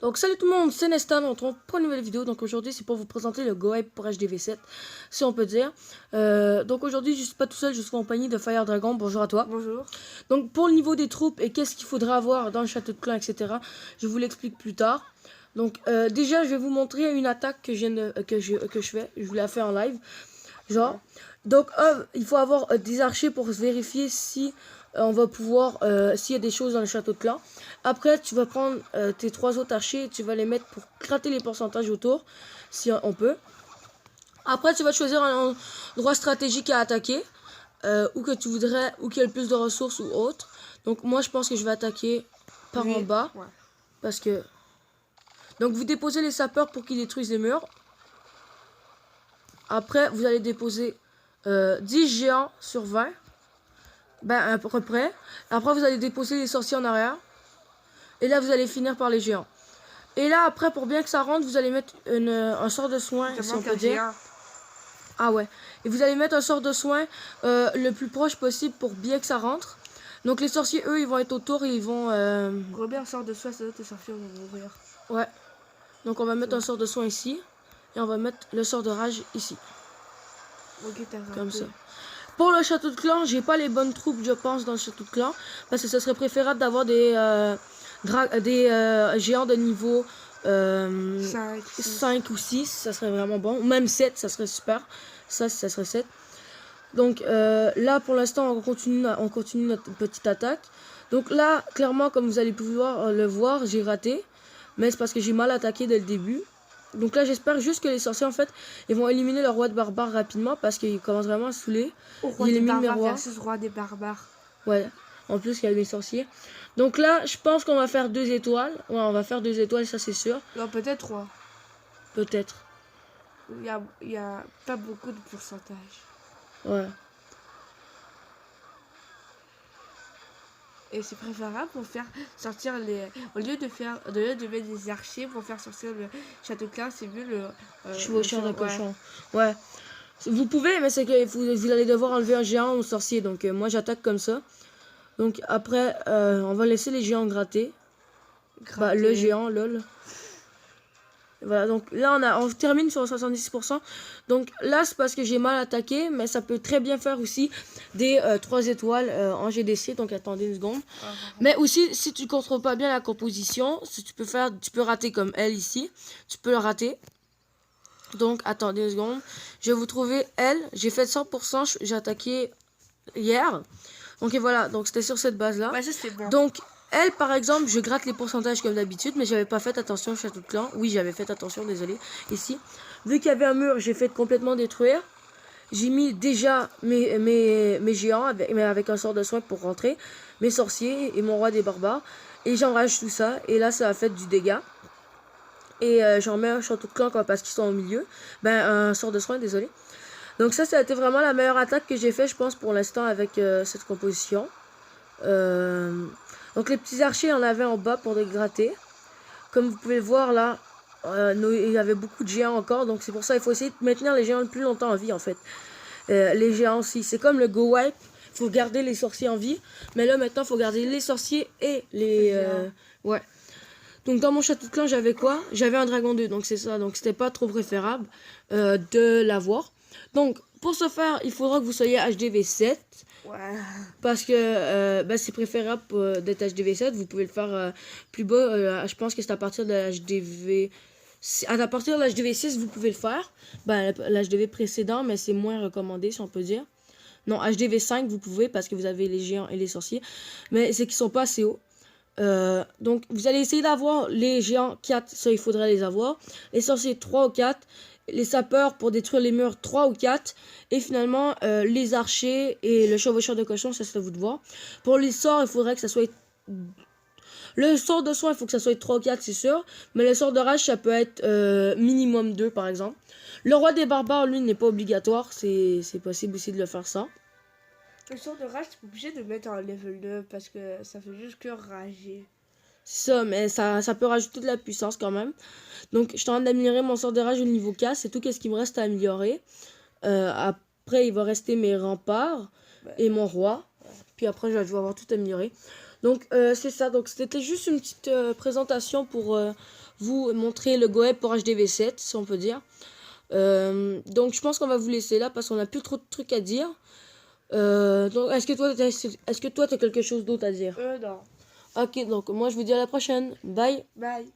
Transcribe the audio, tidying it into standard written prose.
Donc salut tout le monde, c'est Nestan, on se retrouve pour une nouvelle vidéo. Donc aujourd'hui c'est pour vous présenter le Go Hype pour HDV7, si on peut dire. Donc aujourd'hui je suis pas tout seul, je suis en compagnie de Fire Dragon. Bonjour à toi. Bonjour. Donc pour le niveau des troupes et qu'est-ce qu'il faudra avoir dans le château de clan, etc. Je vous l'explique plus tard. Donc déjà je vais vous montrer une attaque que je fais. Je vous la fais en live. Genre. Donc il faut avoir des archers pour vérifier si on va pouvoir s'il y a des choses dans le château de clan. Après tu vas prendre tes 3 autres archers et tu vas les mettre pour gratter les pourcentages autour si on peut. Après tu vas choisir un endroit stratégique à attaquer ou que tu voudrais ou qui a le plus de ressources ou autre. Donc moi je pense que je vais attaquer par en bas parce que donc vous déposez les sapeurs pour qu'ils détruisent les murs. Après vous allez déposer 10 géants sur 20. Ben à peu près. Après vous allez déposer les sorciers en arrière. Et là vous allez finir par les géants. Et là après pour bien que ça rentre, vous allez mettre un sort de soin, si on peut dire. Ah ouais. Et vous allez mettre un sort de soin le plus proche possible pour bien que ça rentre. Donc les sorciers eux ils vont être autour et ils vont... Robert, sort de soin, ça doit tes sorciers vont mourir. Ouais. Donc on va mettre un sort de soin ici. Et on va mettre le sort de rage ici. Ok, comme ça. Pour le château de clan, j'ai pas les bonnes troupes, je pense, dans le château de clan. Parce que ce serait préférable d'avoir des géants de niveau 5 ou 6. Ça serait vraiment bon. Ou même 7, ça serait super. Ça serait 7. Donc là, pour l'instant, on continue notre petite attaque. Donc là, clairement, comme vous allez pouvoir le voir, j'ai raté. Mais c'est parce que j'ai mal attaqué dès le début. Donc là j'espère juste que les sorciers en fait ils vont éliminer le roi de barbares rapidement parce qu'ils commencent vraiment à saouler. Roi des barbares versus roi des barbares. Ouais, en plus il y a les sorciers. Donc là je pense qu'on va faire 2 étoiles. Ouais, on va faire 2 étoiles, ça c'est sûr. Non, peut-être 3. Peut-être. Il y a pas beaucoup de pourcentage. Ouais. Et c'est préférable pour faire sortir les... Au lieu de mettre des archers pour faire sortir le château de clan, c'est mieux le... chevaucheur de cochon. Ouais. Vous pouvez, mais c'est que vous allez devoir enlever un géant ou sorcier. Donc moi j'attaque comme ça. Donc après, on va laisser les géants gratter. Bah, le géant, lol. Voilà, donc là on termine sur 70%. Donc là c'est parce que j'ai mal attaqué, mais ça peut très bien faire aussi des 3 étoiles en GDC. Donc attendez une seconde. Mais aussi si tu contrôles pas bien la composition, si tu peux rater comme elle ici. Tu peux le rater. Donc attendez une seconde. Je vais vous trouver elle. J'ai fait 100%, j'ai attaqué hier. Donc et voilà, donc c'était sur cette base là. Ouais, ça c'est bon. Donc elle, par exemple, je gratte les pourcentages comme d'habitude, mais j'avais pas fait attention au château de clan. Oui, j'avais fait attention, désolé. Ici, vu qu'il y avait un mur, j'ai fait complètement détruire. J'ai mis déjà mes géants avec un sort de soin pour rentrer, mes sorciers et mon roi des barbares. Et j'enrage tout ça, et là, ça a fait du dégât. Et j'en mets un château de clan parce qu'ils sont au milieu. Ben, un sort de soin, désolé. Donc ça a été vraiment la meilleure attaque que j'ai fait, je pense, pour l'instant avec cette composition. Donc les petits archers en avaient en bas pour les gratter. Comme vous pouvez le voir là, il y avait beaucoup de géants encore. Donc c'est pour ça qu'il faut essayer de maintenir les géants le plus longtemps en vie en fait. Les géants aussi, c'est comme le Go Wipe. Il faut garder les sorciers en vie. Mais là maintenant il faut garder les sorciers et les... ouais. Donc dans mon château de clan j'avais quoi? J'avais un dragon 2, donc c'est ça. Donc c'était pas trop préférable de l'avoir. Donc pour ce faire il faudra que vous soyez HDV7. Ouais. Parce que c'est préférable d'être HDV7. Vous pouvez le faire plus bas. Je pense que c'est à partir de l'HDV... À partir de l'HDV6, vous pouvez le faire. L'HDV précédent, mais c'est moins recommandé, si on peut dire. Non, HDV5, vous pouvez, parce que vous avez les géants et les sorciers. Mais c'est qu'ils sont pas assez hauts. Donc, vous allez essayer d'avoir les géants 4. Ça, il faudrait les avoir. Les sorciers 3 ou 4. Les sapeurs pour détruire les murs 3 ou 4 et finalement les archers et le chevaucheur de cochon, ça c'est à vous de voir. Pour les sorts il faudrait que ça soit le sort de soin, il faut que ça soit 3 ou 4 c'est sûr, mais le sort de rage ça peut être minimum 2 par exemple. Le roi des barbares lui n'est pas obligatoire, c'est possible aussi de le faire ça. Le sort de rage t'es obligé de mettre en level 2 parce que ça fait juste que rager. C'est ça, mais ça peut rajouter de la puissance quand même. Donc, je suis en train d'améliorer mon sort de rage au niveau 4. C'est tout ce qui me reste à améliorer. Après, il va rester mes remparts et mon roi. Puis après, je vais avoir tout amélioré. Donc c'est ça, donc c'était juste une petite présentation pour vous montrer le Go App pour HDV7, si on peut dire. Donc je pense qu'on va vous laisser là parce qu'on n'a plus trop de trucs à dire. Donc est-ce que toi t'as quelque chose d'autre à dire? Non. Ok, donc moi je vous dis à la prochaine. Bye. Bye.